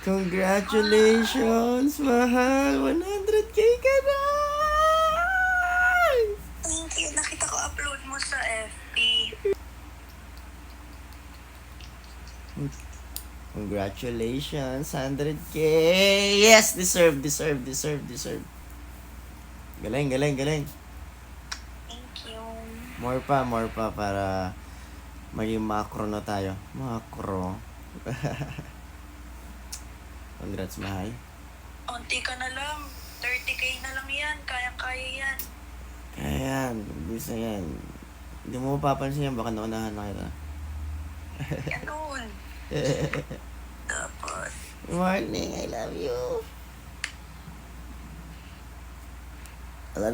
Congratulations, mahal! 100K ka na! Thank you. Nakita ko upload mo sa FB. Congratulations, 100K! Yes! Deserve. Galing. Thank you. More pa para maging macro na tayo. Macro. Congrats, mahal. Unti ka na lang. 30K na lang yan. Kayang-kaya yan. Kaya yan, bisa yan. Hindi mo mapapansin yan, baka naunahan na kita. Ganun. Dapat. Good morning, I love you.